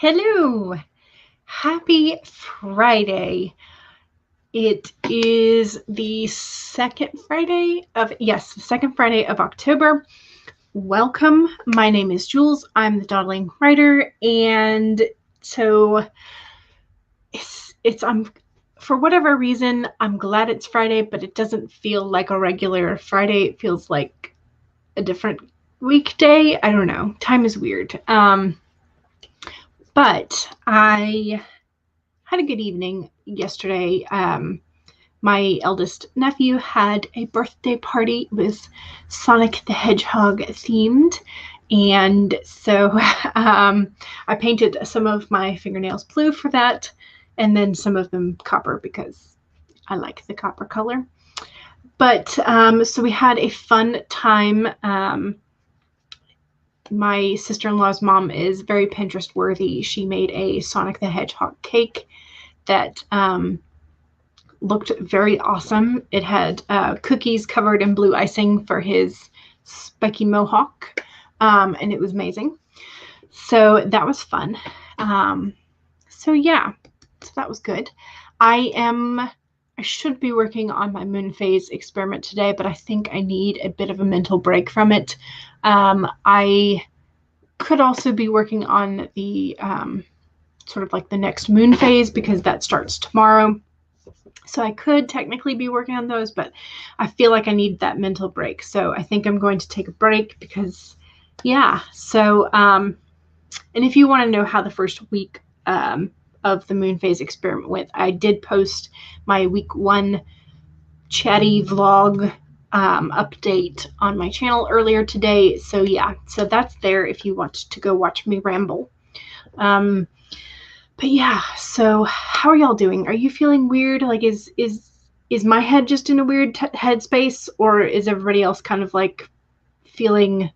Hello, happy Friday. It is the second Friday of October. Welcome. My name is Jules. I'm the Dawdling writer, and so I'm for whatever reason, I'm glad it's Friday, but it doesn't feel like a regular Friday. It feels like a different weekday. I don't know. Time is weird. But I had a good evening yesterday. My eldest nephew had a birthday party. It was Sonic the Hedgehog themed. And so I painted some of my fingernails blue for that, and then some of them copper because I like the copper color. But so we had a fun time. My sister-in-law's mom is very Pinterest worthy. She made a Sonic the Hedgehog cake that looked very awesome. It had cookies covered in blue icing for his spiky mohawk, and it was amazing. So that was fun. So that was good. I should be working on my moon phase experiment today, but I think I need a bit of a mental break from it. I could also be working on the sort of like the next moon phase because that starts tomorrow. So I could technically be working on those, but I feel like I need that mental break. So I think I'm going to take a break because, So, and if you want to know how the first week of the moon phase experiment went, I did post my week 1 chatty vlog update on my channel earlier today. So so that's there if you want to go watch me ramble. But so how are y'all doing? Are you feeling weird? Like is my head just in a weird headspace, or is everybody else kind of like feeling,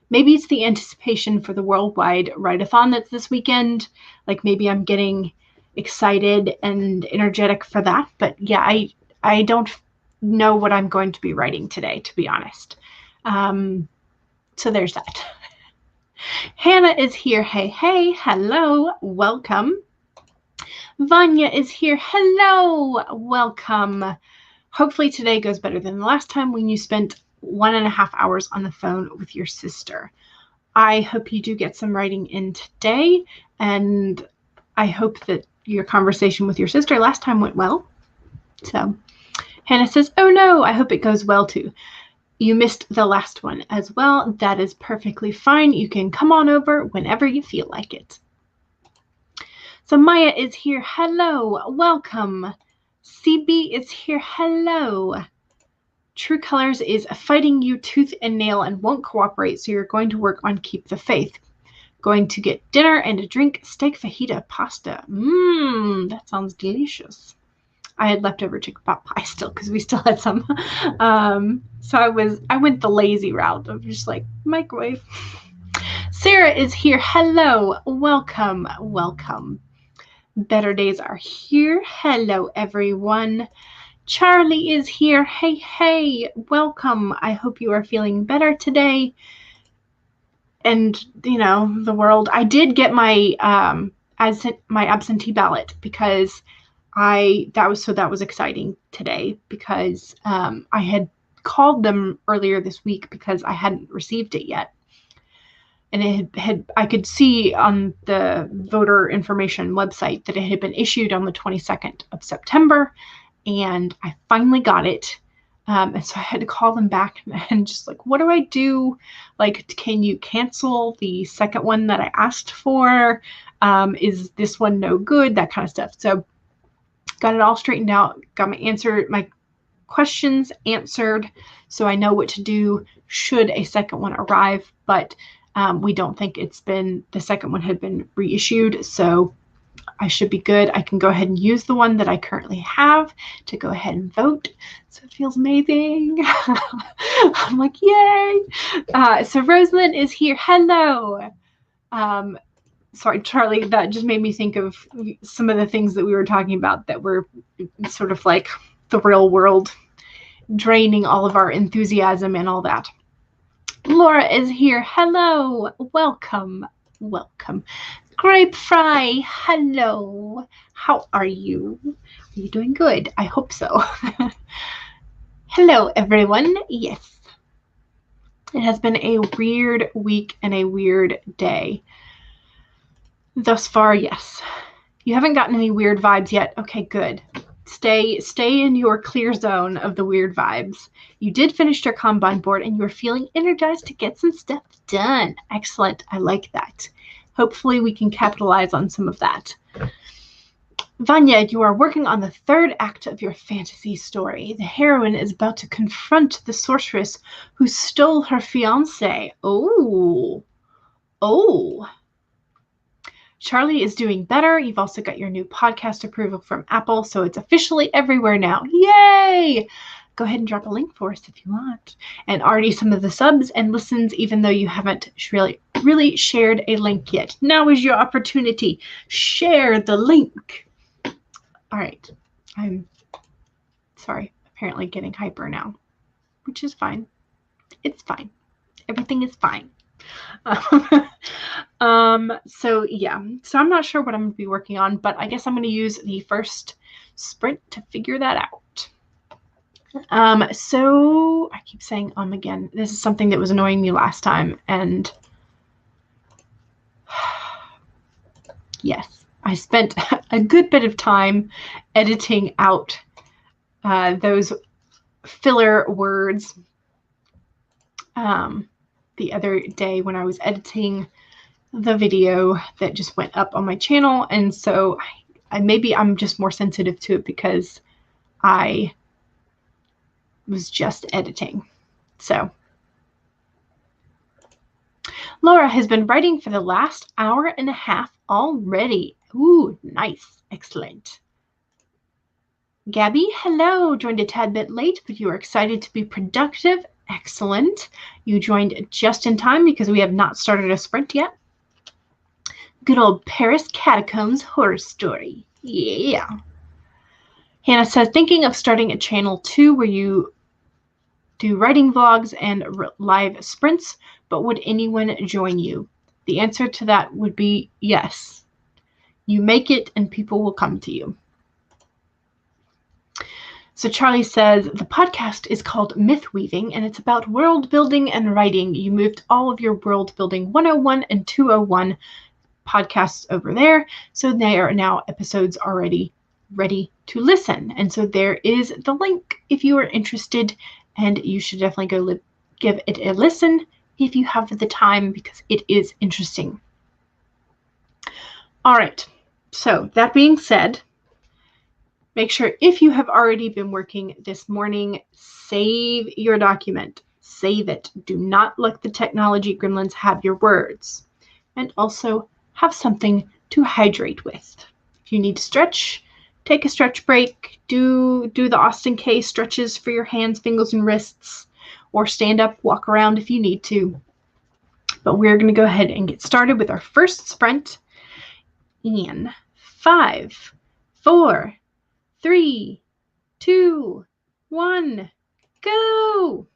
maybe it's the anticipation for the worldwide write-a-thon that's this weekend. Like maybe I'm getting excited and energetic for that. But I don't know what I'm going to be writing today, to be honest. So there's that. Hannah is here. Hey, hello, welcome. Vanya is here. Hello, welcome. Hopefully today goes better than the last time when you spent 1.5 hours on the phone with your sister. I hope you do get some writing in today, and I hope that your conversation with your sister last time went well. So Hannah says, oh no, I hope it goes well too. You missed the last one as well. That is perfectly fine. You can come on over whenever you feel like it. So Maya is here. Hello, welcome. CB is here. Hello. True Colors is fighting you tooth and nail and won't cooperate, so you're going to work on keep the faith. Going to get dinner and a drink, steak, fajita, pasta. That sounds delicious. I had leftover chicken pot pie still because we still had some. So I went the lazy route of just like microwave. Sarah is here. Hello, welcome, welcome. Better days are here. Hello, everyone. Charlie is here. Hey, welcome. I hope you are feeling better today. And the world. I did get my absentee ballot because that was exciting today because I had called them earlier this week because I hadn't received it yet. And I could see on the voter information website that it had been issued on the 22nd of September, and I finally got it. And so I had to call them back and just like, what do I do? Like, can you cancel the second one that I asked for? Is this one no good? That kind of stuff. So got it all straightened out, got my questions answered, so I know what to do should a second one arrive, but we don't think the second one had been reissued, so I should be good. I can go ahead and use the one that I currently have to go ahead and vote, so it feels amazing. I'm like, yay! So Rosalind is here. Hello! Sorry, Charlie, that just made me think of some of the things that we were talking about that were sort of like the real world, draining all of our enthusiasm and all that. Laura is here. Hello, welcome. Welcome. Grape Fry, hello. How are you? Are you doing good? I hope so. Hello, everyone. Yes. It has been a weird week and a weird day. Thus far, yes. You haven't gotten any weird vibes yet. Okay, good. Stay in your clear zone of the weird vibes. You did finish your Kanban board and you are feeling energized to get some stuff done. Excellent. I like that. Hopefully we can capitalize on some of that. Vanya, you are working on the third act of your fantasy story. The heroine is about to confront the sorceress who stole her fiancé. Oh. Charlie is doing better. You've also got your new podcast approval from Apple, so it's officially everywhere now. Yay! Go ahead and drop a link for us if you want. And already some of the subs and listens, even though you haven't really shared a link yet. Now is your opportunity. Share the link. All right. I'm sorry. Apparently getting hyper now, which is fine. It's fine. Everything is fine. So yeah, so I'm not sure what I'm going to be working on, but I guess I'm going to use the first sprint to figure that out. So I keep saying again. This is something that was annoying me last time, and yes, I spent a good bit of time editing out those filler words the other day when I was editing the video that just went up on my channel, and so maybe I'm just more sensitive to it because I was just editing. So Laura has been writing for the last hour and a half already. Ooh, nice. Excellent. Gabby, hello. Joined a tad bit late, but you are excited to be productive. Excellent. You joined just in time because we have not started a sprint yet. Good old Paris Catacombs horror story. Yeah. Hannah says, thinking of starting a channel too where you do writing vlogs and live sprints, but would anyone join you? The answer to that would be yes. You make it and people will come to you. So Charlie says, the podcast is called Myth Weaving, and it's about world building and writing. You moved all of your world building 101 and 201 podcasts over there, so they are now episodes already ready to listen. And so there is the link if you are interested, and you should definitely go give it a listen if you have the time, because it is interesting. All right, so that being said, make sure if you have already been working this morning, save your document. Save it. Do not let the technology gremlins have your words. And also have something to hydrate with. If you need to stretch, take a stretch break. Do the Austin K stretches for your hands, fingers, and wrists, or stand up, walk around if you need to. But we're going to go ahead and get started with our first sprint in 5, 4, 3, 2, 1, go!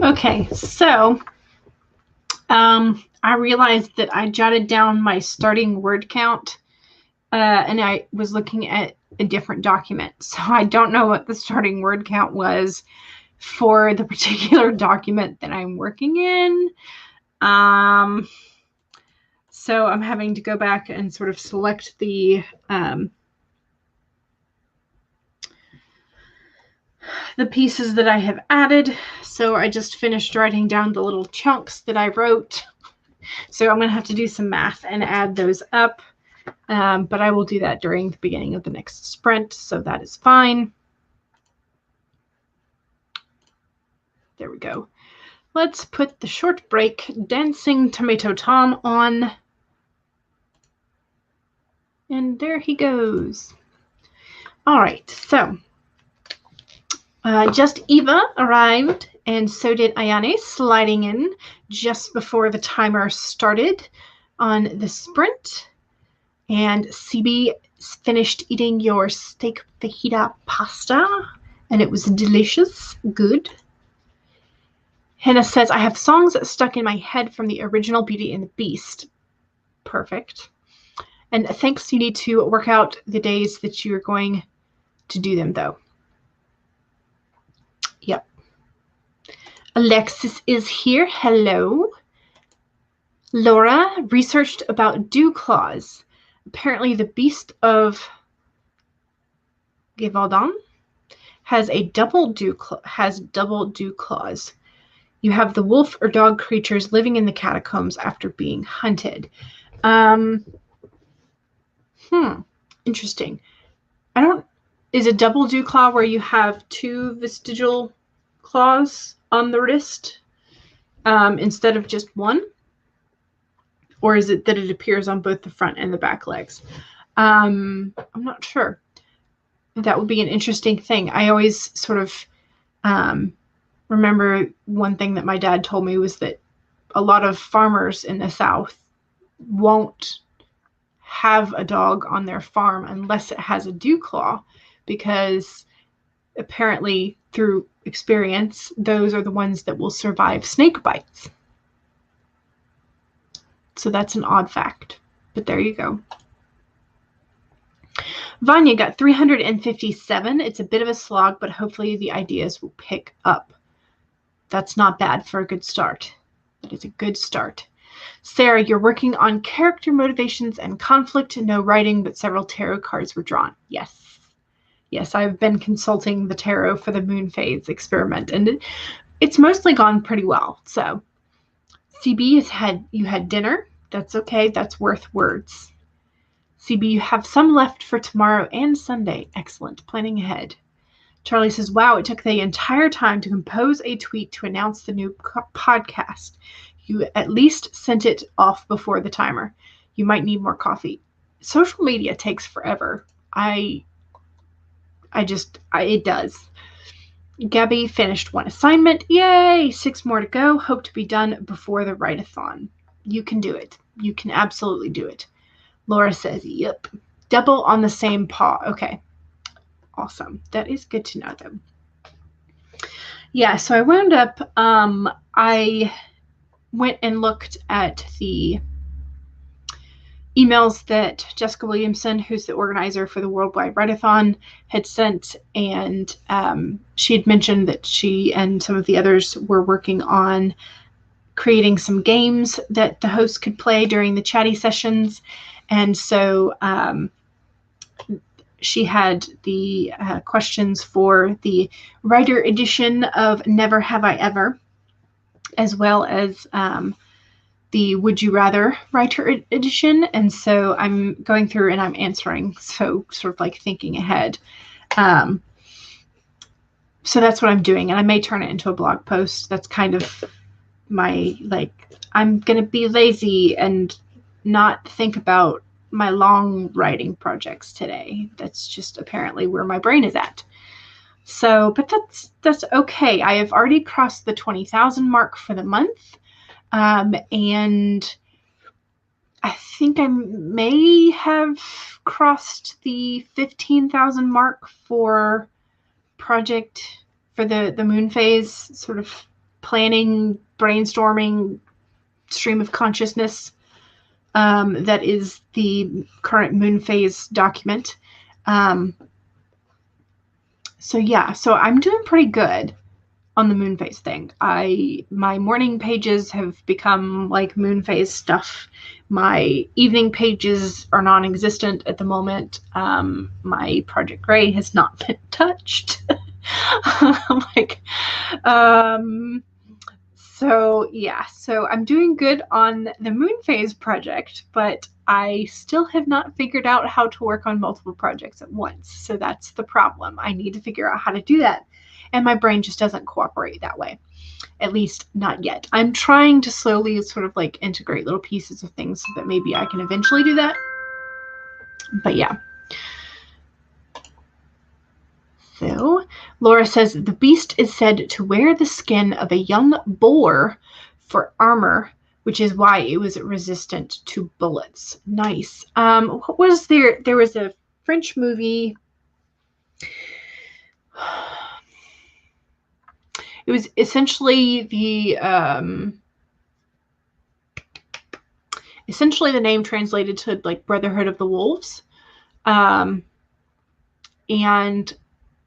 Okay, so I realized that I jotted down my starting word count, and I was looking at a different document. So I don't know what the starting word count was for the particular document that I'm working in. So I'm having to go back and sort of select the pieces that I have added. So I just finished writing down the little chunks that I wrote. So I'm going to have to do some math and add those up. But I will do that during the beginning of the next sprint, so that is fine. There we go. Let's put the short break Dancing Tomato Tom on. And there he goes. All right, so just Eva arrived, and so did Ayane, sliding in just before the timer started on the sprint. And CB finished eating your steak fajita pasta, and it was delicious. Good. Hannah says, I have songs stuck in my head from the original Beauty and the Beast. Perfect. And thanks, you need to work out the days that you're going to do them, though. Yep. Alexis is here. Hello. Laura researched about dew claws. Apparently the Beast of Givaudan has double dew claws. You have the wolf or dog creatures living in the catacombs after being hunted. Interesting. Is a double dew claw where you have two vestigial claws on the wrist instead of just one? Or is it that it appears on both the front and the back legs? I'm not sure. That would be an interesting thing. I always sort of remember one thing that my dad told me was that a lot of farmers in the South won't have a dog on their farm unless it has a dew claw, because apparently through experience, those are the ones that will survive snake bites. So that's an odd fact, but there you go. Vanya got 357. It's a bit of a slog, but hopefully the ideas will pick up. That's not bad for a good start. That is a good start. Sarah, you're working on character motivations and conflict. No writing, but several tarot cards were drawn. Yes. Yes, I've been consulting the tarot for the moon phase experiment, and it's mostly gone pretty well. So, CB, you had dinner. That's okay. That's worth words. CB, you have some left for tomorrow and Sunday. Excellent. Planning ahead. Charlie says, wow, it took the entire time to compose a tweet to announce the new podcast. You at least sent it off before the timer. You might need more coffee. Social media takes forever. It does. Gabby finished one assignment. Yay! 6 more to go. Hope to be done before the write-a-thon. You can do it. You can absolutely do it. Laura says, yep. Double on the same paw. Okay. Awesome. That is good to know, though. Yeah, so I wound up, I went and looked at the emails that Jessica Williamson, who's the organizer for the Worldwide Write-a-thon, had sent, and she had mentioned that she and some of the others were working on creating some games that the hosts could play during the chatty sessions. And so she had the questions for the writer edition of Never Have I Ever, as well as the Would You Rather writer edition. And so I'm going through and I'm answering, so sort of like thinking ahead. So that's what I'm doing. And I may turn it into a blog post. That's kind of my, I'm going to be lazy and not think about my long writing projects today. That's just apparently where my brain is at. So, but that's okay. I have already crossed the 20,000 mark for the month. And I think I may have crossed the 15,000 mark for project for the moon phase sort of planning, brainstorming stream of consciousness that is the current moon phase document. So yeah, so I'm doing pretty good on the moon phase thing. My morning pages have become like moon phase stuff. My evening pages are non-existent at the moment. My Project Gray has not been touched. Like, so yeah, so I'm doing good on the moon phase project, but I still have not figured out how to work on multiple projects at once. So that's the problem. I need to figure out how to do that. And my brain just doesn't cooperate that way. At least not yet. I'm trying to slowly sort of like integrate little pieces of things so that maybe I can eventually do that. But yeah. So Laura says the beast is said to wear the skin of a young boar for armor, which is why it was resistant to bullets. Nice. What was there? There was a French movie. It was essentially the name translated to like Brotherhood of the Wolves, and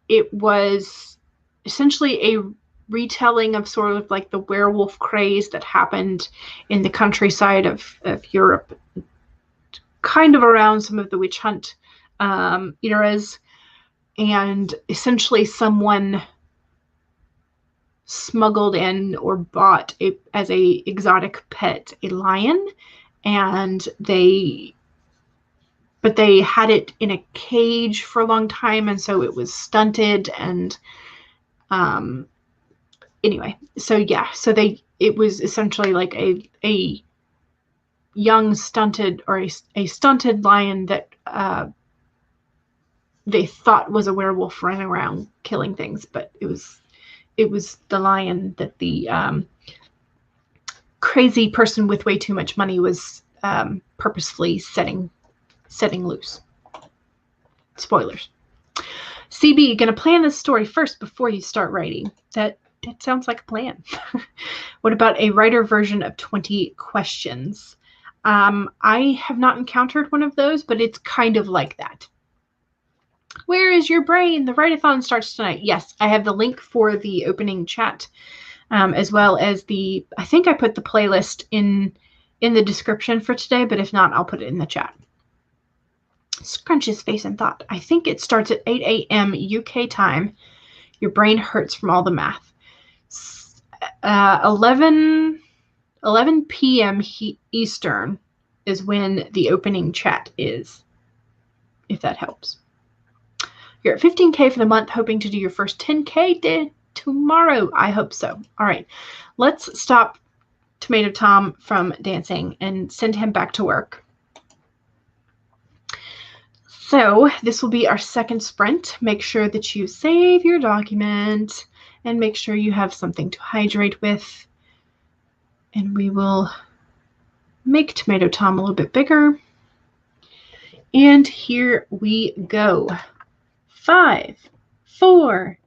it was essentially a retelling of sort of like the werewolf craze that happened in the countryside of Europe, kind of around some of the witch hunt eras. And essentially someone smuggled in or bought as a exotic pet a lion, and they had it in a cage for a long time, and so it was stunted. And anyway, so yeah, so it was essentially like a young stunted, or a stunted lion that they thought was a werewolf running around killing things, but it was the lion that the crazy person with way too much money was purposefully setting loose. Spoilers. CB, gonna plan this story first before you start writing. That sounds like a plan. What about a writer version of 20 questions? I have not encountered one of those, but it's kind of like that. Where is your brain? The write-a-thon starts tonight. Yes, I have the link for the opening chat, as well as I think I put the playlist in the description for today, but if not, I'll put it in the chat. Scrunch his face in thought. I think it starts at 8 a.m. UK time. Your brain hurts from all the math. 11 p.m. Eastern is when the opening chat is, if that helps. You're at 15K for the month, hoping to do your first 10K tomorrow. I hope so. All right, let's stop Tomato Tom from dancing and send him back to work. So this will be our second sprint. Make sure that you save your document and make sure you have something to hydrate with. And we will make Tomato Tom a little bit bigger. And here we go. 5, 4,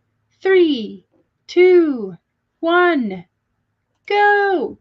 3, 2, 1, go!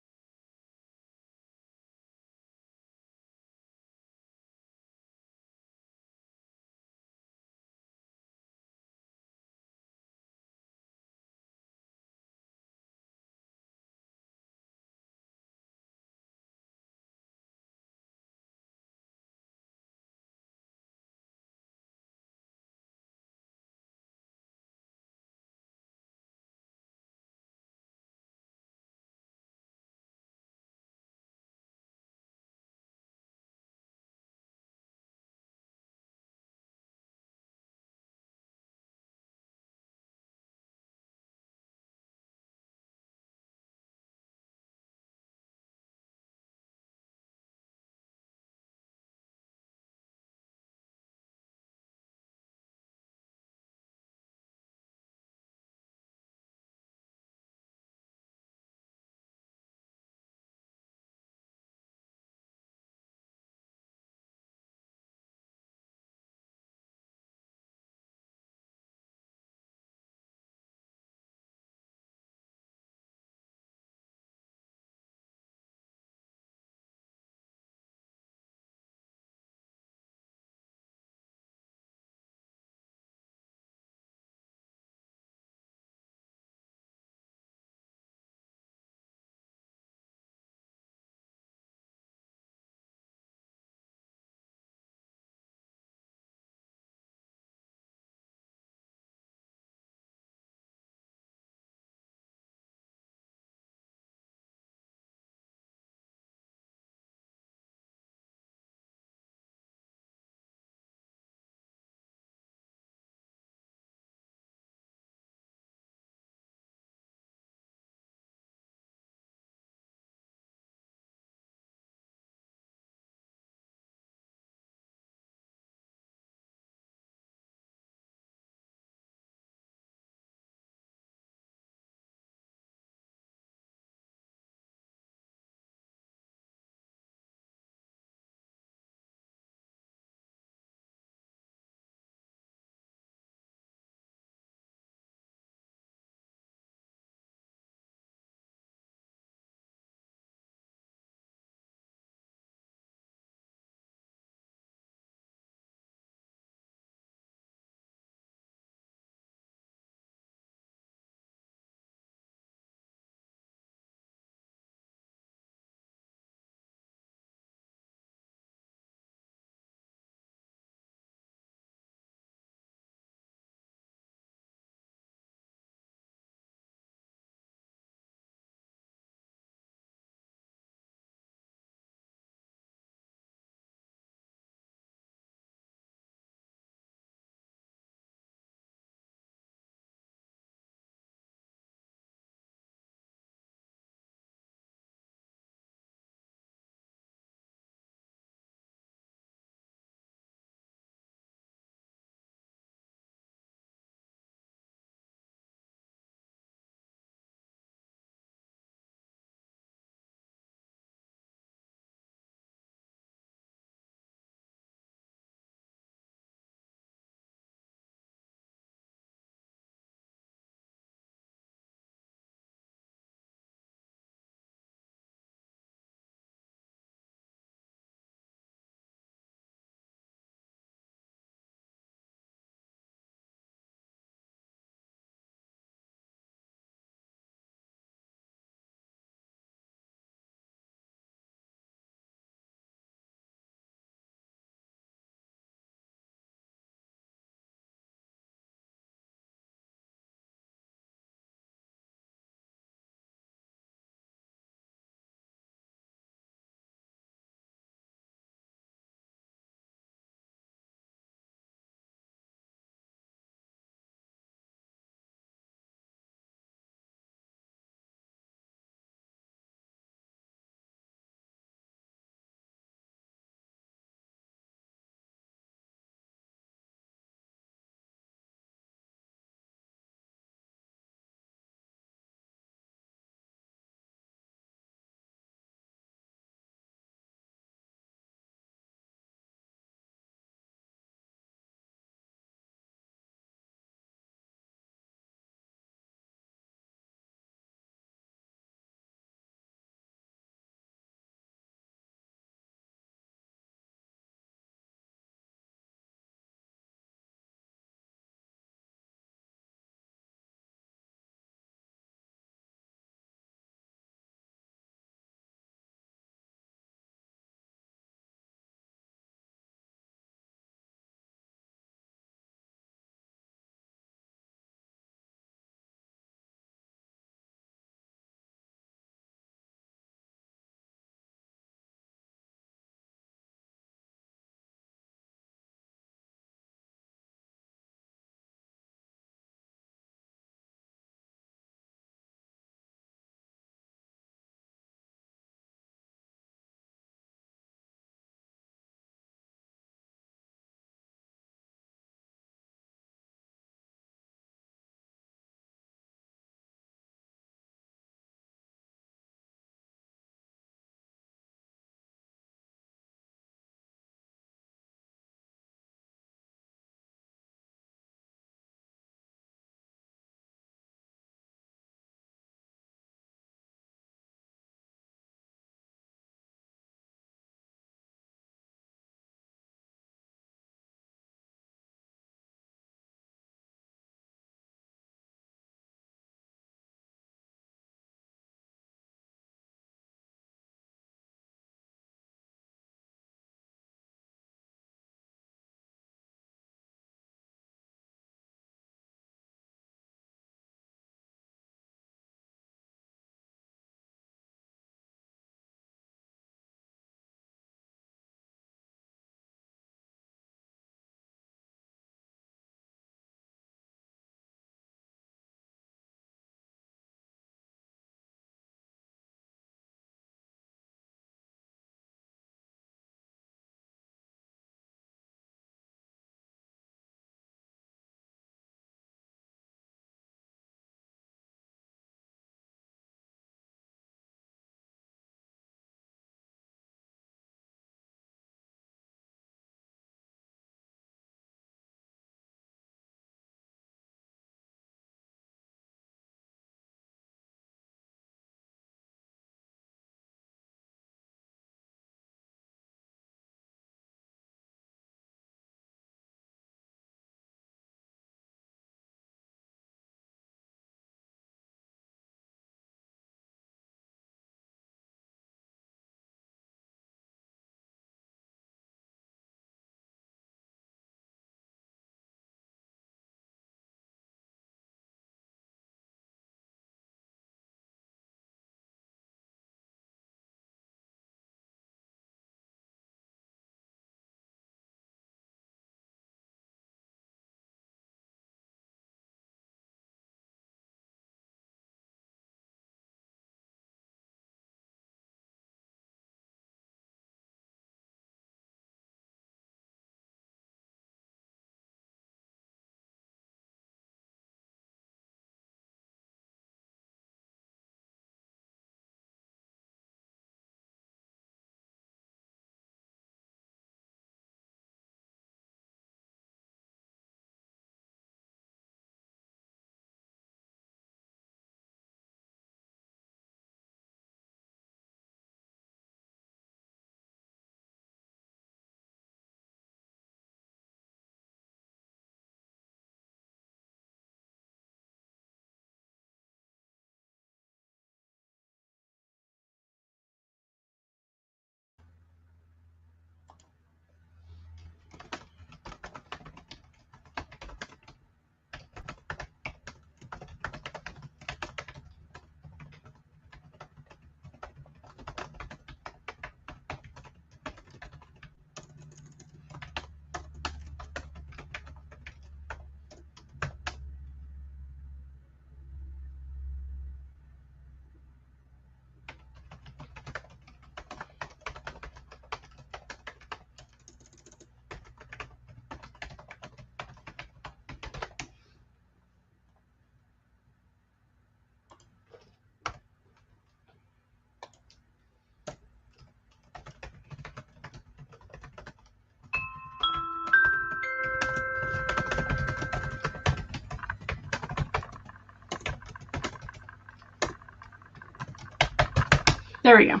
There we go.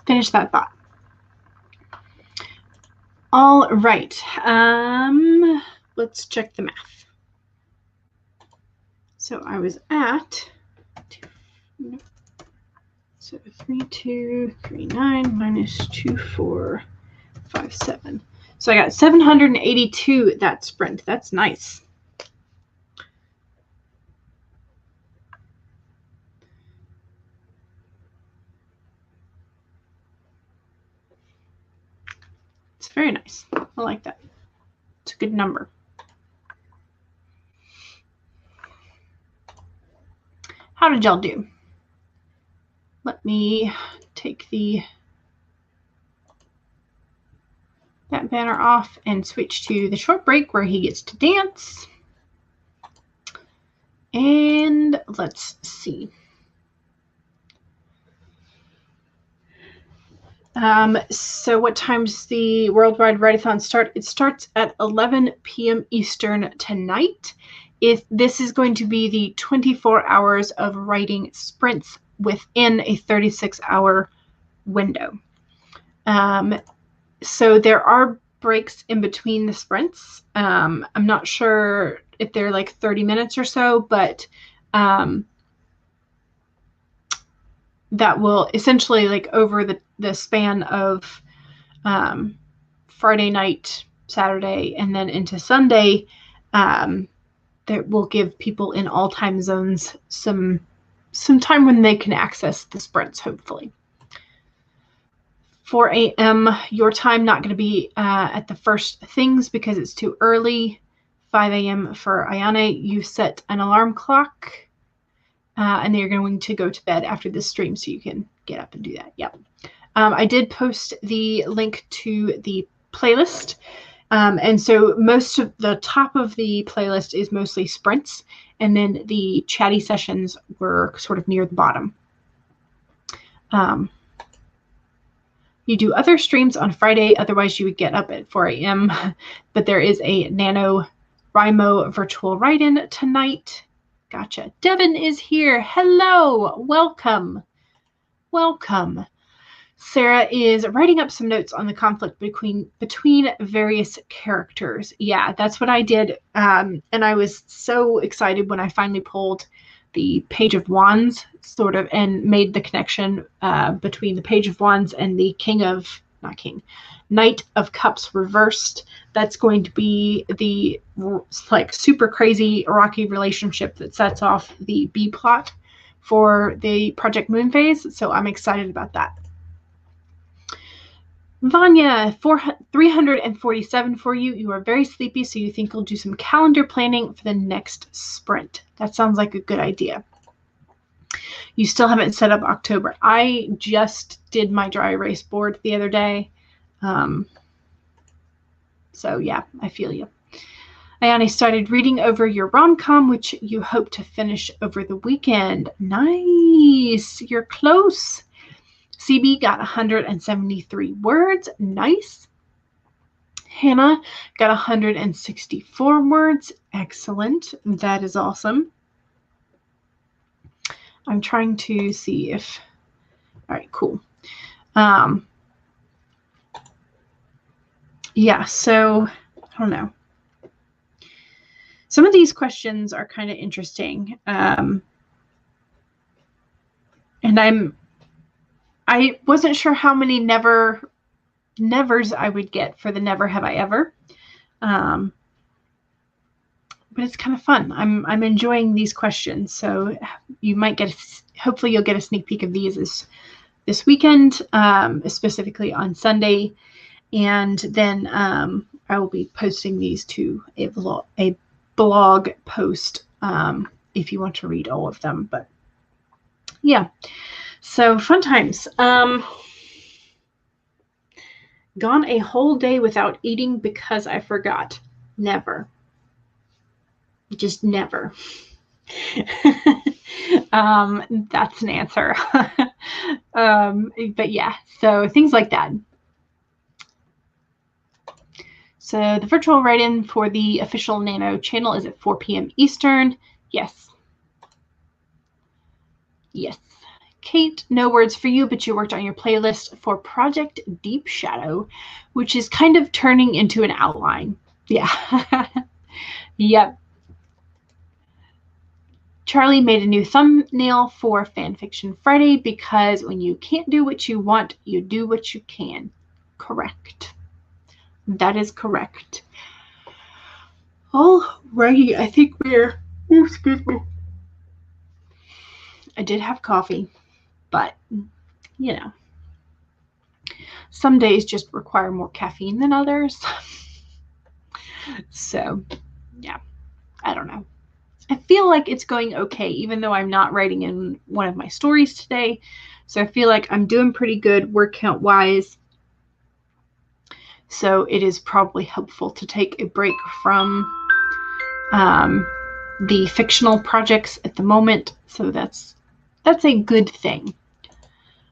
Finish that thought. All right. Let's check the math. So I was at 3239 minus 2457. So I got 782 that sprint. That's nice. It's very nice. I like that. It's a good number. How did y'all do? Let me take that banner off and switch to the short break where he gets to dance. And let's see. So what time's the Worldwide Write-A-thon start? It starts at 11 p.m. Eastern tonight. This is going to be the 24 hours of writing sprints within a 36-hour window. So there are breaks in between the sprints. I'm not sure if they're like 30 minutes or so, but that will essentially, like, over the span of Friday night, Saturday, and then into Sunday, that will give people in all time zones some time when they can access the sprints, hopefully. 4 a.m. your time, not going to be at the first things because it's too early. 5 a.m. for Ayane, you set an alarm clock, and then you're going to go to bed after this stream so you can get up and do that. Yep. I did post the link to the playlist. And so most of the top of the playlist is mostly sprints, and then the chatty sessions were sort of near the bottom. You do other streams on Friday, otherwise you would get up at 4 a.m. But there is a NaNoWriMo virtual write-in tonight. Gotcha. Devin is here. Hello. Welcome. Welcome. Sarah is writing up some notes on the conflict between various characters. Yeah, that's what I did. And I was so excited when I finally pulled the Page of Wands sort of and made the connection between the Page of Wands and the Knight of Cups reversed. That's going to be the like super crazy rocky relationship that sets off the B plot for the Project Moon phase. So I'm excited about that. Vanya, 347 for you. You are very sleepy, so you think you'll do some calendar planning for the next sprint. That sounds like a good idea. You still haven't set up October. I just did my dry erase board the other day. So yeah, I feel you. Ayane started reading over your rom-com, which you hope to finish over the weekend. Nice. You're close. CB got 173 words. Nice. Hannah got 164 words. Excellent. That is awesome. I'm trying to see if... All right, cool. Yeah, so I don't know. Some of these questions are kind of interesting. And I wasn't sure how many nevers I would get for the Never Have I Ever. But it's kind of fun. I'm enjoying these questions. So you might hopefully you'll get a sneak peek of these this weekend, specifically on Sunday. And then I will be posting these to a blog post if you want to read all of them. But yeah. So fun times. Gone a whole day without eating because I forgot. Never. Just never. That's an answer. But yeah, so things like that. So the virtual write-in for the official Nano channel is at 4 p.m. Eastern. Yes. Yes. Kate, no words for you, but you worked on your playlist for Project Deep Shadow, which is kind of turning into an outline. Yeah. Yep. Charlie made a new thumbnail for Fanfiction Friday because when you can't do what you want, you do what you can. Correct. That is correct. Alrighty, I think we're... Oh, excuse me. I did have coffee, but, you know, some days just require more caffeine than others. So, yeah, I don't know. I feel like it's going okay, even though I'm not writing in one of my stories today. So I feel like I'm doing pretty good word count wise. So it is probably helpful to take a break from the fictional projects at the moment. So that's a good thing.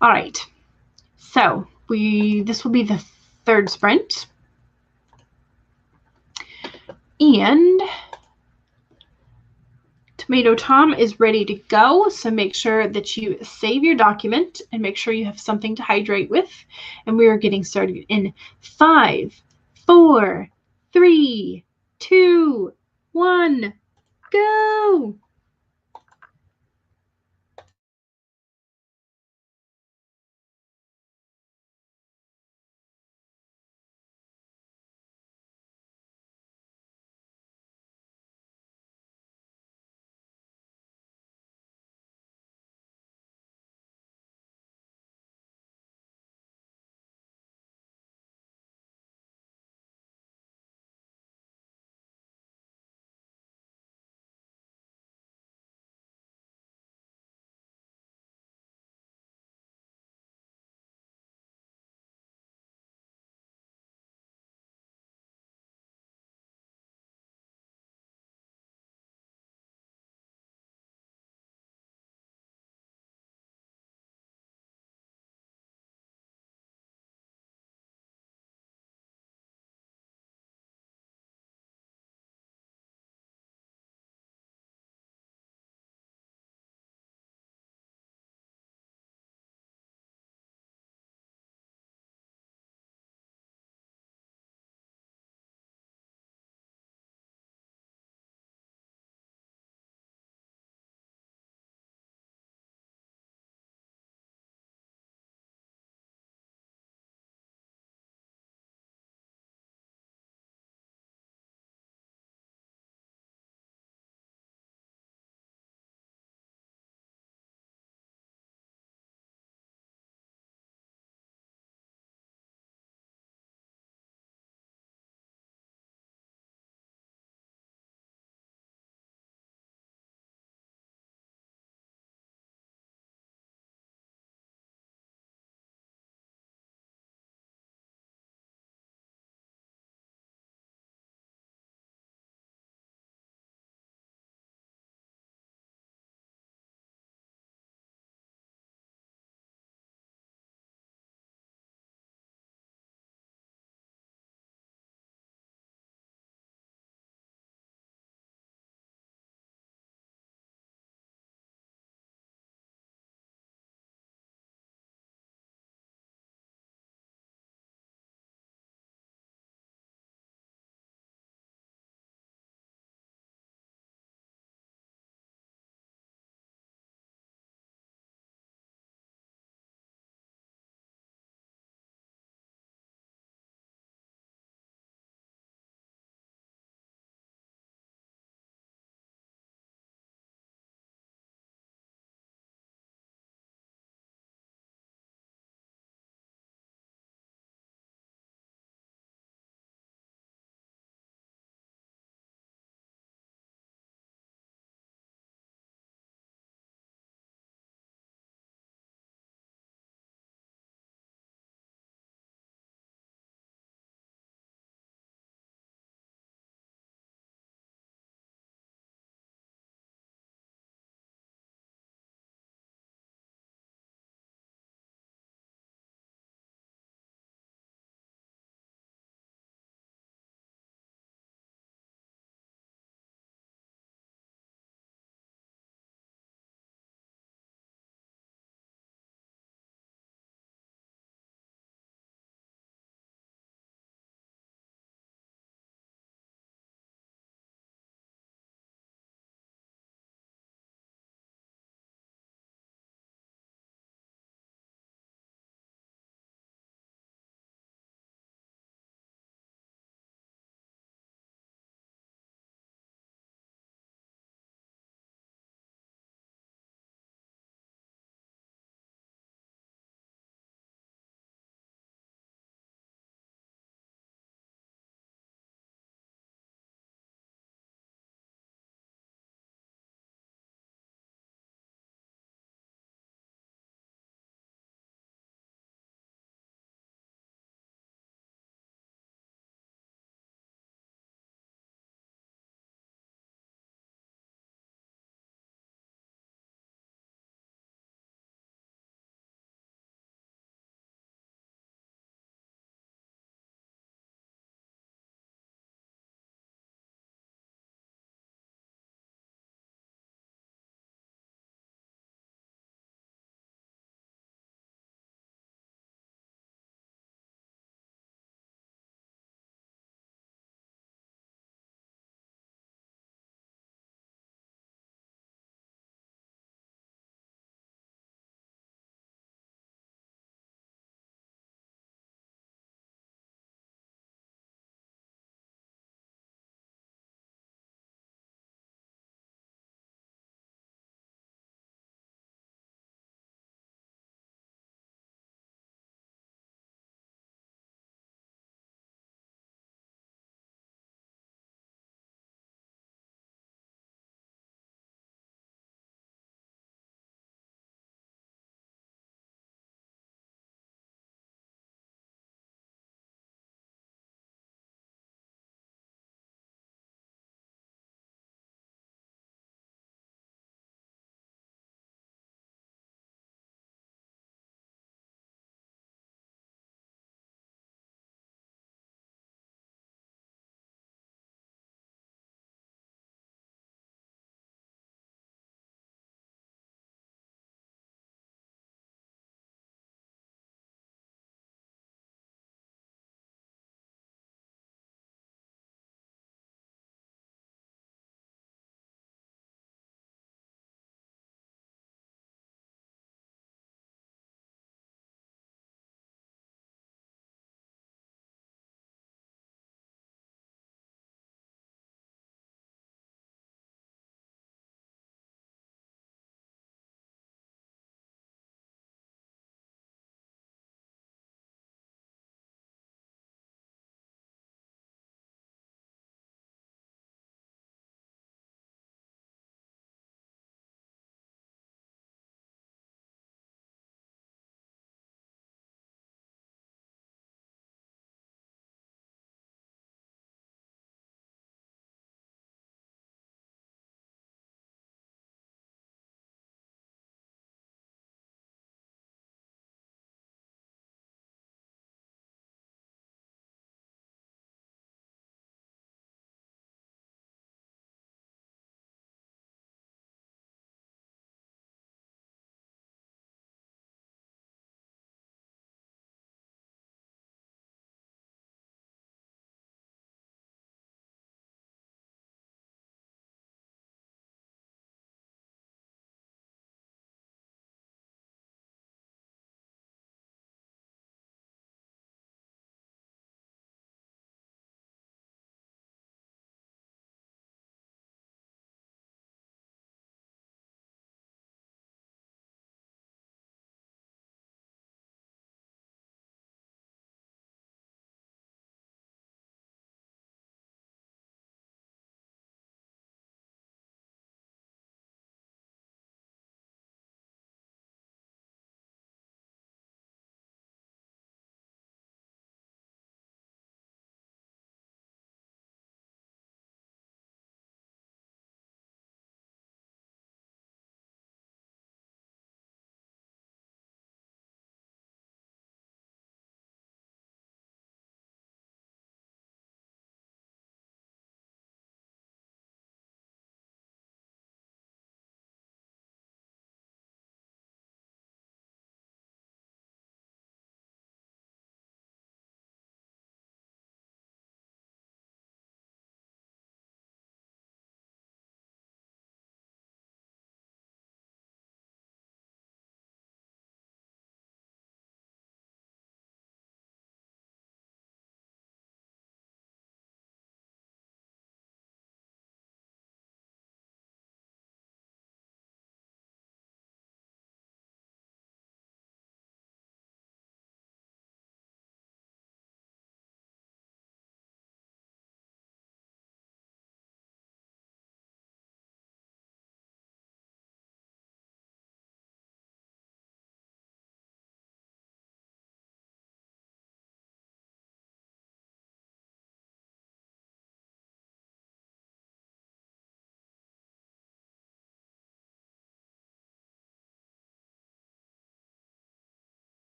All right. So this will be the third sprint. And Tomato Tom is ready to go, so make sure that you save your document and make sure you have something to hydrate with. And we are getting started in 5, 4, 3, 2, 1, go!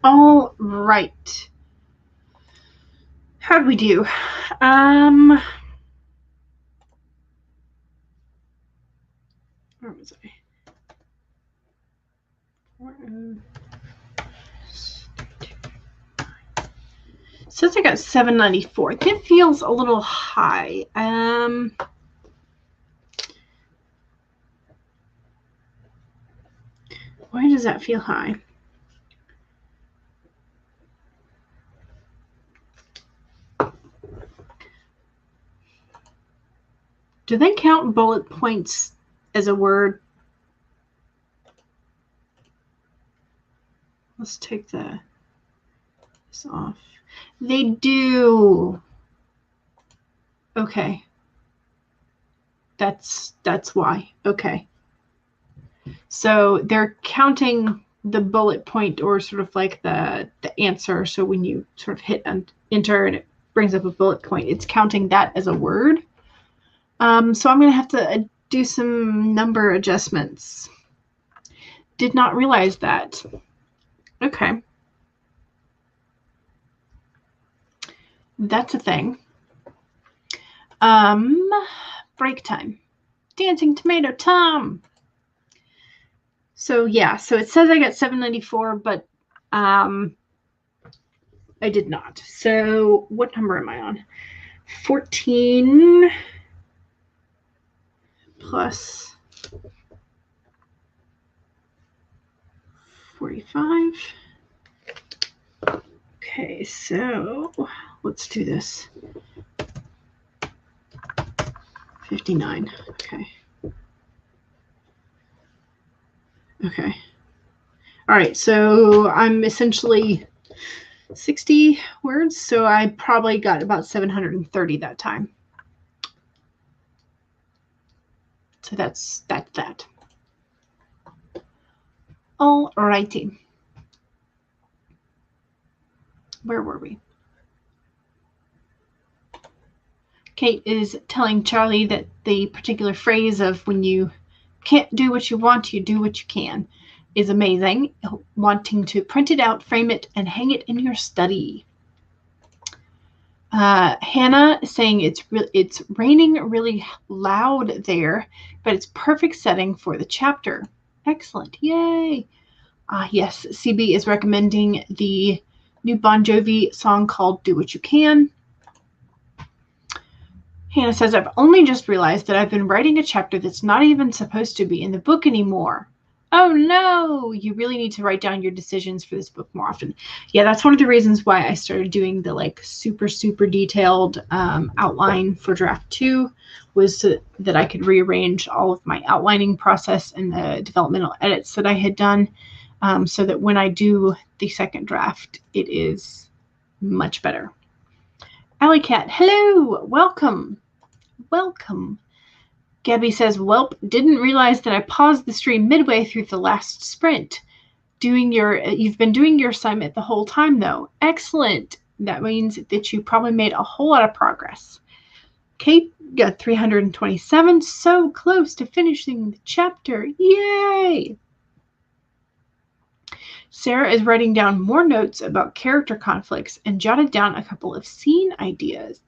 All right. How'd we do? Where was I? Since I got 794, that feels a little high. Why does that feel high? Do they count bullet points as a word? Let's take this off. They do. Okay. That's why. Okay. So they're counting the bullet point, or sort of like the answer. So when you sort of hit enter and it brings up a bullet point, it's counting that as a word. So I'm going to have to do some number adjustments. Did not realize that. Okay. That's a thing. Break time. Dancing Tomato Tom. So yeah, so it says I got 794, but I did not. So what number am I on? 14 plus 45. Okay, so let's do this. 59. Okay. Okay. All right, so I'm essentially 60 words, so I probably got about 730 that time. So that's that. All righty. Where were we? Kate is telling Charlie that the particular phrase of when you can't do what you want, you do what you can is amazing. Wanting to print it out, frame it, and hang it in your study. Hannah is saying it's raining really loud there, but it's perfect setting for the chapter. Excellent. Yay. Yes, CB is recommending the new Bon Jovi song called Do What You Can. Hannah says, I've only just realized that I've been writing a chapter that's not even supposed to be in the book anymore. Oh no, you really need to write down your decisions for this book more often. Yeah, that's one of the reasons why I started doing the like super detailed outline for draft 2, was so that I could rearrange all of my outlining process and the developmental edits that I had done, so that when I do the second draft, it is much better. Alley Cat, hello, welcome. Welcome. Gabby says, welp, didn't realize that I paused the stream midway through the last sprint. You've been doing your assignment the whole time though. Excellent. That means that you probably made a whole lot of progress. Kate got 327, so close to finishing the chapter. Yay! Sarah is writing down more notes about character conflicts and jotted down a couple of scene ideas.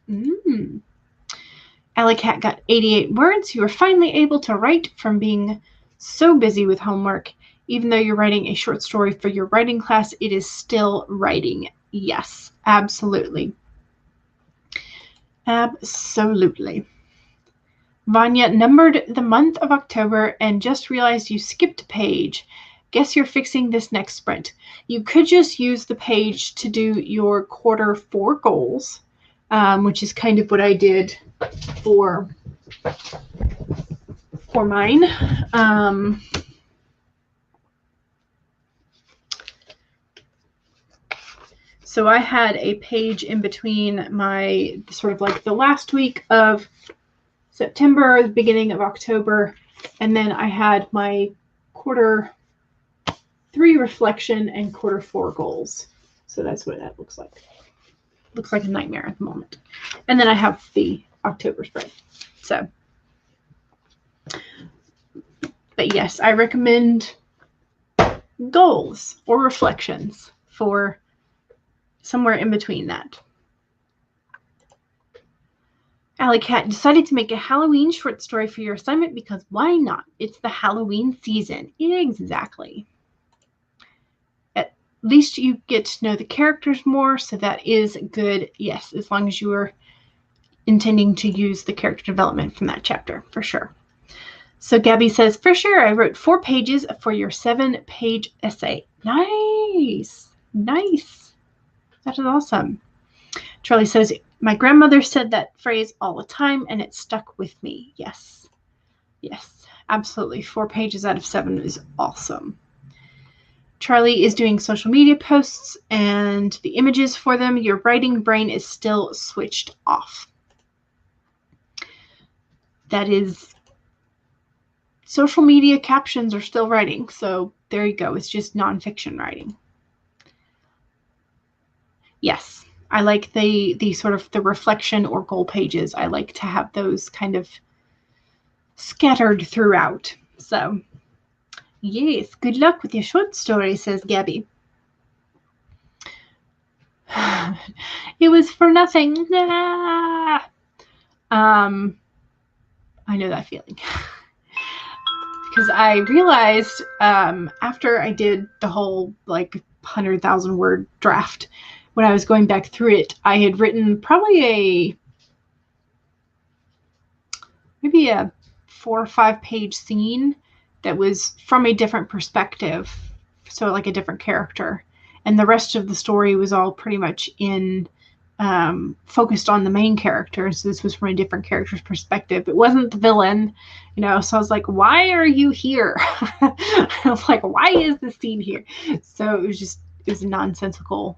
Alley Cat got 88 words. You were finally able to write from being so busy with homework. Even though you're writing a short story for your writing class, it is still writing. Yes, absolutely. Absolutely. Vanya numbered the month of October and just realized you skipped a page. Guess you're fixing this next sprint. You could just use the page to do your quarter 4 goals, which is kind of what I did for mine. So I had a page in between my sort of like the last week of September, the beginning of October, and then I had my quarter 3 reflection and quarter 4 goals. So that's what that looks like. Looks like a nightmare at the moment. And then I have the October spread. So, but yes, I recommend goals or reflections for somewhere in between that. Alley Cat decided to make a Halloween short story for your assignment because why not? It's the Halloween season. Exactly. At least you get to know the characters more, so that is good. Yes, as long as you are intending to use the character development from that chapter, for sure. So Gabby says, for sure, I wrote 4 pages for your 7-page essay. Nice. Nice. That is awesome. Charlie says, my grandmother said that phrase all the time, and it stuck with me. Yes. Yes, absolutely. 4 pages out of 7 is awesome. Charlie is doing social media posts and the images for them. Your writing brain is still switched off. That is, social media captions are still writing. So there you go. It's just nonfiction writing. Yes, I like the sort of the reflection or goal pages. I like to have those kind of scattered throughout. So yes, good luck with your short story, says Gabby. It was for nothing. Ah! I know that feeling. Because I realized after I did the whole like 100,000 word draft, when I was going back through it, I had written probably maybe a 4 or 5 page scene that was from a different perspective, so like a different character, and the rest of the story was all pretty much in focused on the main character. So this was from a different character's perspective. It wasn't the villain, you know. So I was like, why are you here? I was like, why is this scene here? So it was a nonsensical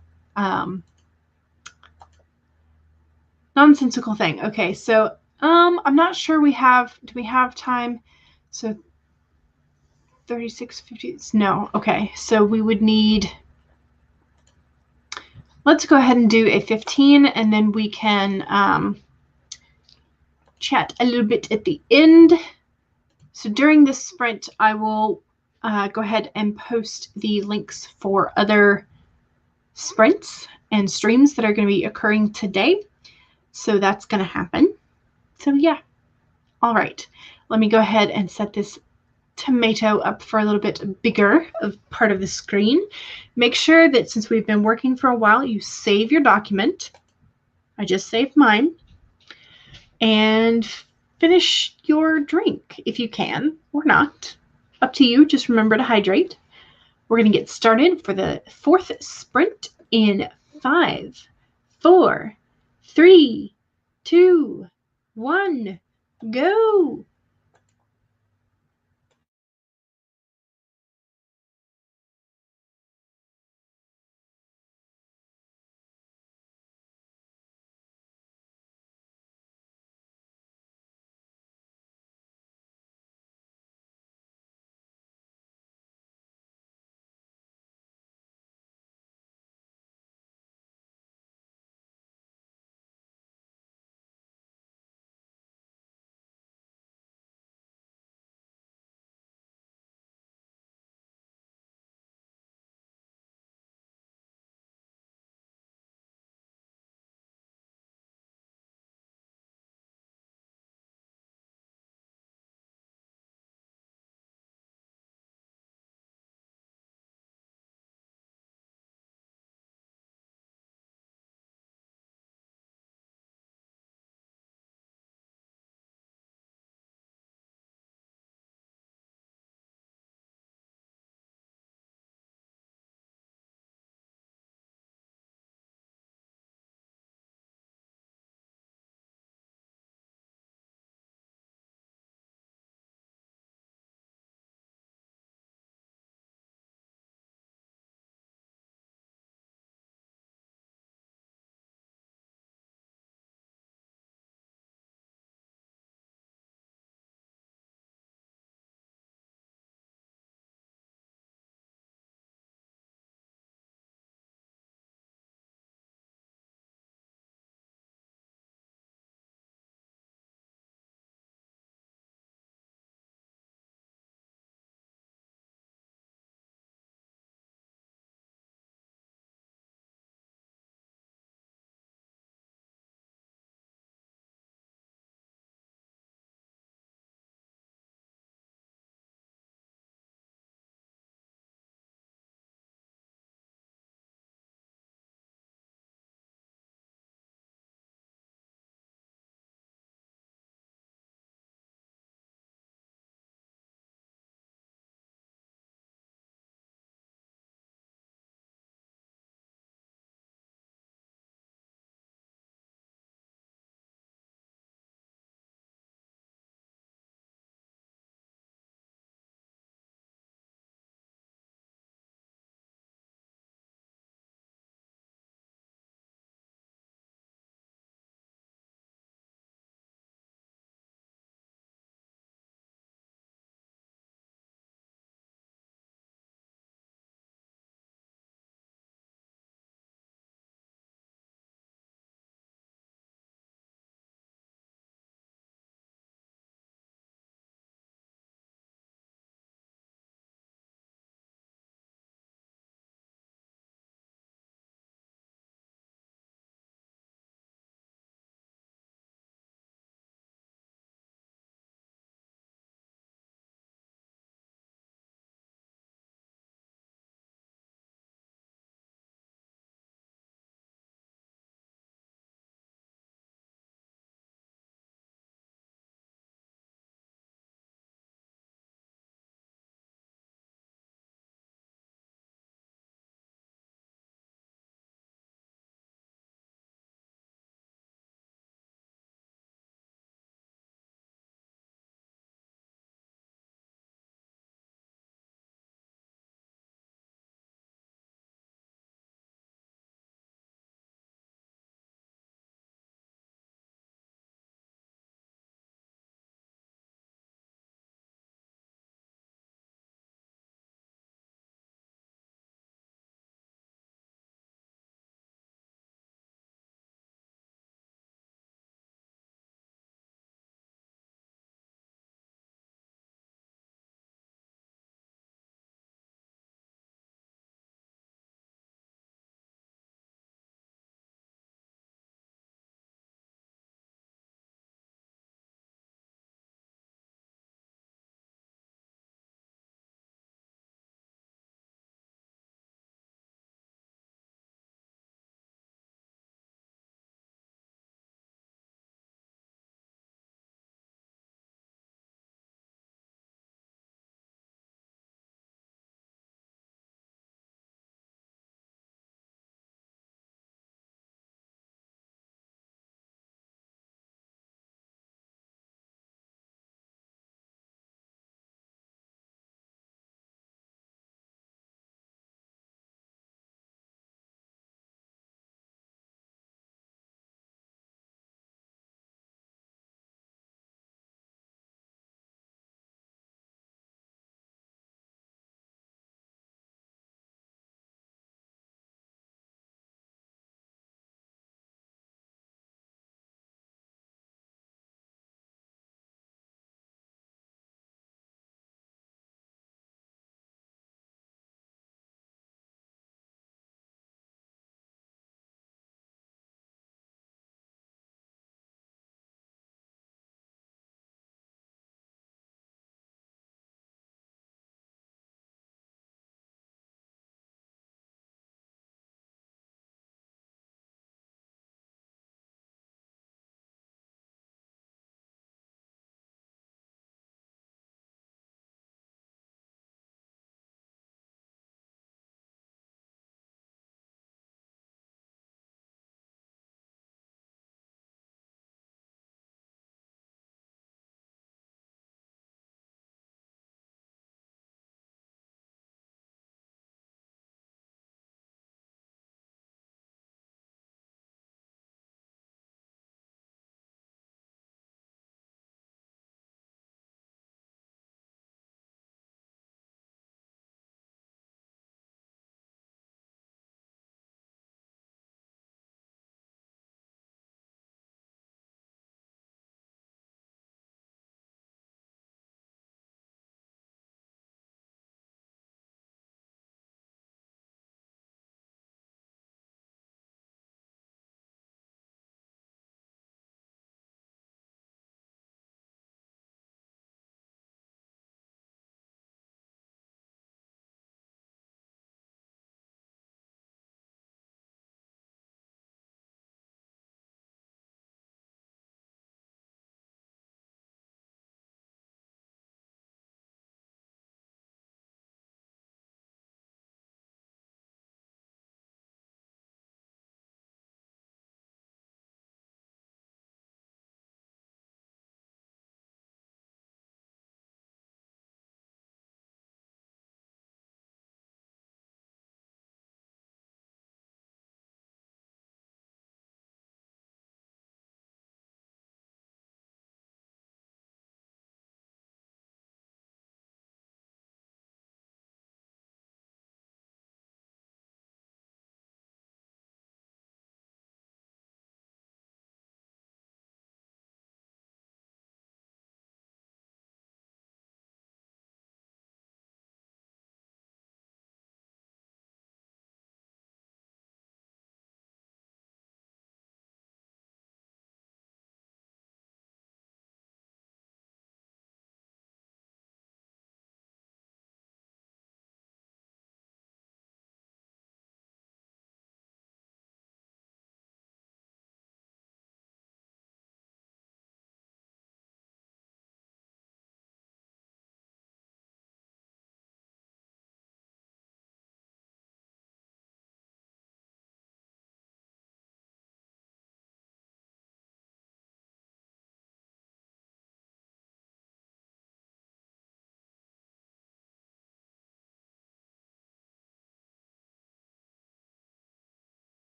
thing. Okay, so I'm not sure do we have time? So 3650, no. Okay, so we would need, let's go ahead and do a 15, and then we can chat a little bit at the end. So during this sprint, I will go ahead and post the links for other sprints and streams that are going to be occurring today. So that's going to happen. So yeah. All right. Let me go ahead and set this tomato up for a little bit bigger of part of the screen. Make sure that since we've been working for a while, you save your document. I just saved mine. And finish your drink if you can, or not. Up to you. Just remember to hydrate. We're going to get started for the 4th sprint in 5, 4, 3, 2, 1, go.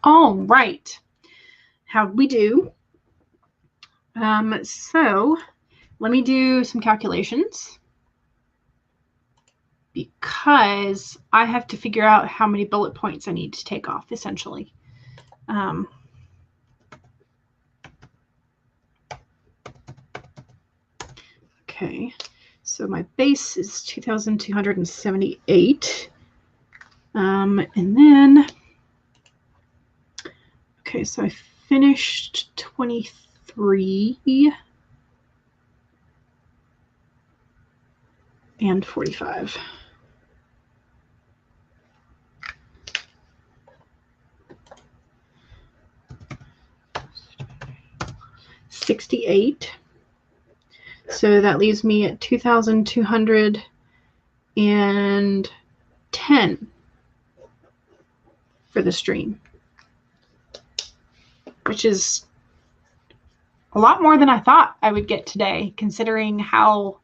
All right. How'd we do? So let me do some calculations because I have to figure out how many bullet points I need to take off, essentially. Okay, so my base is 2,278. And then, okay, so I finished 23 and 45. $68. So that leaves me at 2,210 for the stream, which is a lot more than I thought I would get today, considering how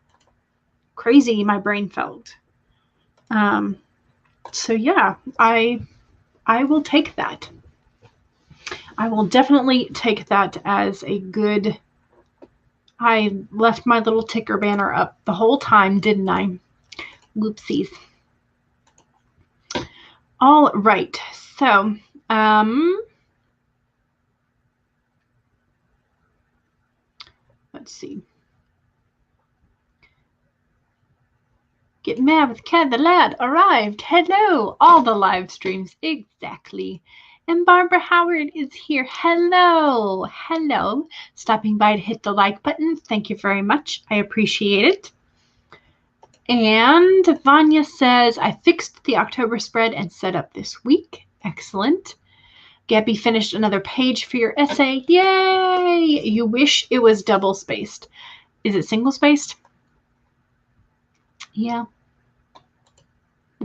crazy my brain felt. So yeah, I will take that. I will definitely take that as a good. I left my little ticker banner up the whole time, didn't I? Whoopsies. All right, so let's see. Get mad with Ken the lad arrived. Hello, all the live streams, exactly. And Barbara Howard is here. Hello, hello. Stopping by to hit the like button. Thank you very much. I appreciate it. And Vanya says, I fixed the October spread and set up this week. Excellent. Gabby finished another page for your essay. Yay! You wish it was double spaced. Is it single spaced? Yeah.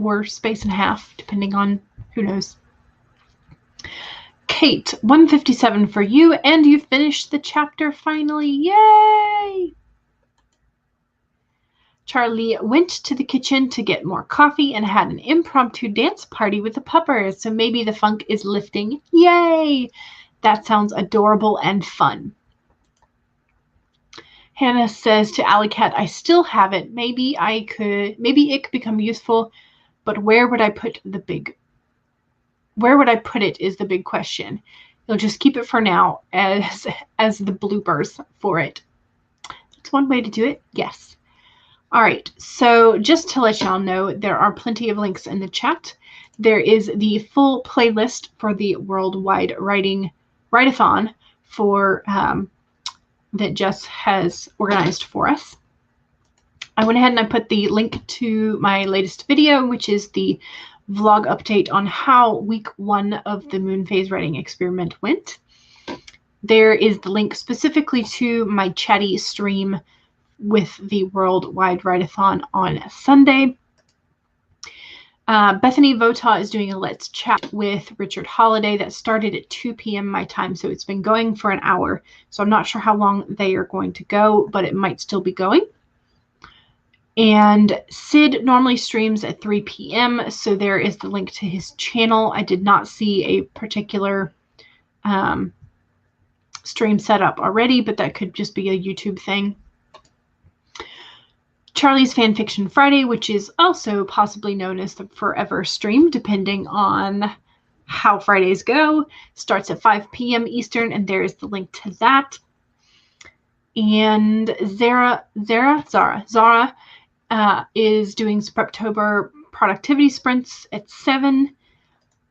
Or space and a half, depending on who knows. Kate, 157 for you, and you finished the chapter finally. Yay! Charlie went to the kitchen to get more coffee and had an impromptu dance party with the puppers, so maybe the funk is lifting. Yay! That sounds adorable and fun. Hannah says to Alley Cat, I still have it. Maybe it could become useful, but where would I put it is the big question. You'll just keep it for now as the bloopers for it. That's one way to do it. Yes. All right. So just to let y'all know, there are plenty of links in the chat. There is the full playlist for the Worldwide Write-a-thon for that Jess has organized for us. I went ahead and I put the link to my latest video, which is the vlog update on how week 1 of the moon phase writing experiment went. There is the link specifically to my chatty stream with the Worldwide Write-a-thon on Sunday. Bethany Vota is doing a Let's Chat with Richard Holiday that started at 2 p.m. my time, so it's been going for an hour. So I'm not sure how long they are going to go, but it might still be going. And Sid normally streams at 3 p.m., so there is the link to his channel. I did not see a particular stream set up already, but that could just be a YouTube thing. Charlie's Fanfiction Friday, which is also possibly known as the Forever Stream, depending on how Fridays go, starts at 5 p.m. Eastern, and there is the link to that. And Zara is doing Preptober productivity sprints at 7.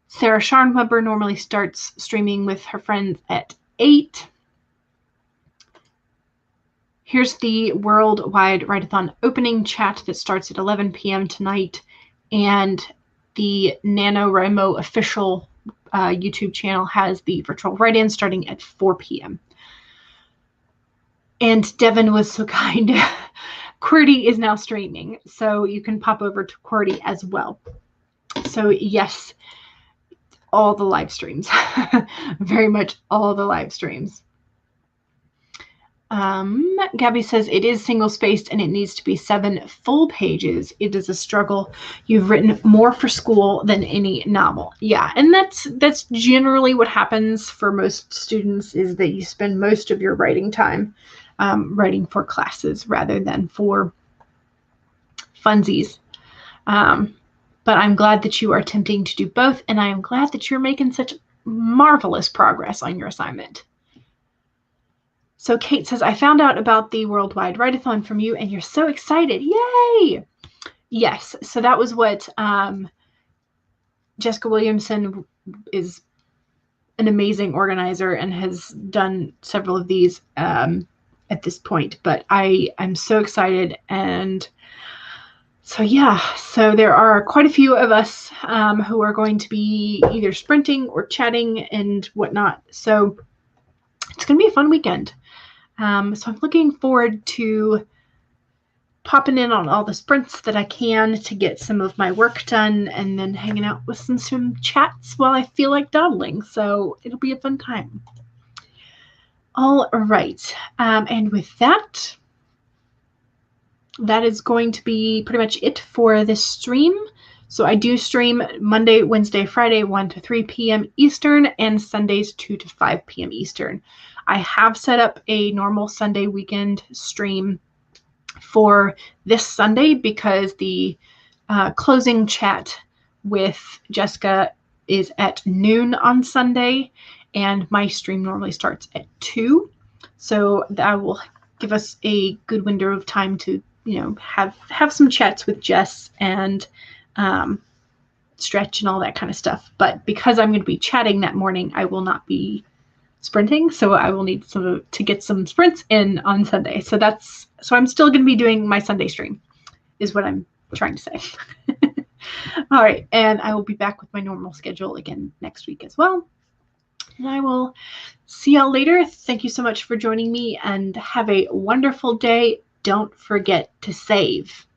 Sarah Scharnweber normally starts streaming with her friends at 8. Here's the Worldwide Write-a-thon opening chat that starts at 11 p.m. tonight, and the NaNoWriMo official YouTube channel has the virtual write-in starting at 4 p.m. And Devin was so kind. QWERTY is now streaming, so you can pop over to QWERTY as well. So yes, all the live streams. Very much all the live streams. Gabby says it is single-spaced and it needs to be 7 full pages. It is a struggle. You've written more for school than any novel. Yeah, and that's generally what happens for most students, is that you spend most of your writing time writing for classes rather than for funsies. But I'm glad that you are attempting to do both, and I am glad that you're making such marvelous progress on your assignment. So Kate says, I found out about the Worldwide Write-a-thon from you, and you're so excited. Yay! Yes, so that was what Jessica Williamson is an amazing organizer and has done several of these at this point. But I'm so excited. And so, yeah, so there are quite a few of us who are going to be either sprinting or chatting and whatnot. So it's going to be a fun weekend. So I'm looking forward to popping in on all the sprints that I can to get some of my work done, and then hanging out with some chats while I feel like dawdling. So it'll be a fun time. All right. And with that, that is going to be pretty much it for this stream. So I do stream Monday, Wednesday, Friday, 1 to 3 p.m. Eastern, and Sundays, 2 to 5 p.m. Eastern. I have set up a normal Sunday weekend stream for this Sunday because the closing chat with Jessica is at noon on Sunday, and my stream normally starts at 2. So that will give us a good window of time to, have some chats with Jess and stretch and all that kind of stuff. But because I'm going to be chatting that morning, I will not be sprinting, so I will need to get some sprints in on Sunday. So I'm still going to be doing my Sunday stream, is what I'm trying to say. All right, and I will be back with my normal schedule again next week as well. And I will see y'all later. Thank you so much for joining me, and have a wonderful day. Don't forget to save.